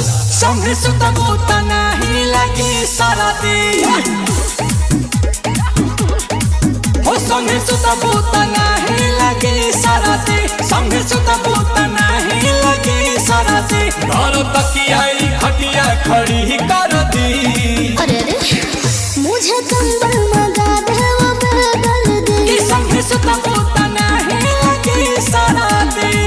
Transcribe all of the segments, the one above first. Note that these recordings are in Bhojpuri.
संगे सुतबो त नाही लगे सरदी हो संगे सुतबो त नाही लगे सरदी संगे सुतबो त नहीं लगे सरदी घर तकिया खटिया खड़ी कर दी अरे मुझे कंबल मंगा दे वो बदल दे संगे सुतबो त नहीं लगे सरदी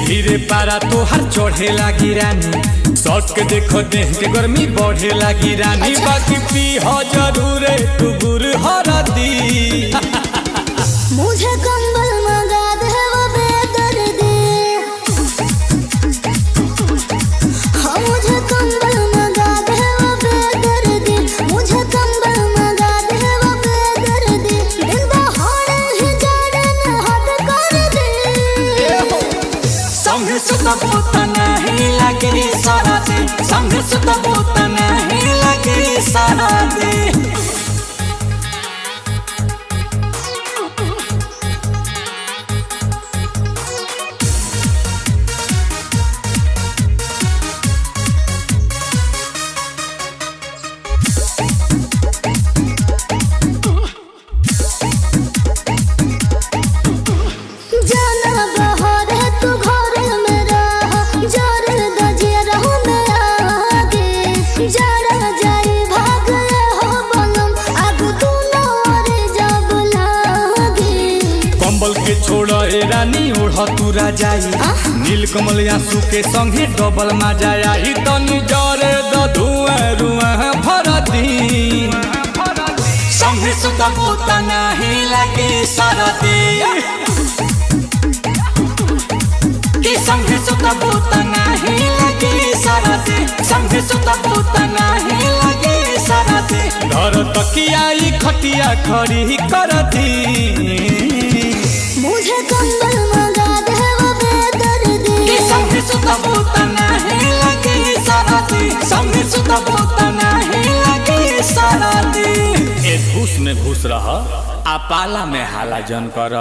धीरे पारा तोहर चढ़े लागी रानी सट के देखो देह के गर्मी बढ़े लागी रानी अच्छा। बाकी पी हो जरूर तू गुर हरदी मुझे कंबल मंगा दे वो बेदर्दी हाँ मुझे कंबल मंगा दे वो बेदर्दी मुझे कंबल मंगा दे वो बेदर्दी दिन दहाड़े ही जाड़न हद कर दे संगे सुतबो त नहीं लगे सरदी संगे सुतबो त नहीं लगे सरदी छोड़ा ए रानी ओढ़ तू राजाई नील कमल आंसू के संगे डबल मजा आई तनी जरे द धुआं रुआं भरती संगे सुतबो त नहीं लगे सरदी कि संगे सुतबो त नहीं लगे सरदी संगे सुतबो त नहीं लगे सरदी घर तकिया खटिया खड़ी कर दी मुझे कंबल मंगा दे वो बेदर्दी संगे सुतबो त नहीं लगे सरदी संगे सुतबो त नहीं लगे सरदी ए घूस में घुस रह आ पाला में हाला जन कर।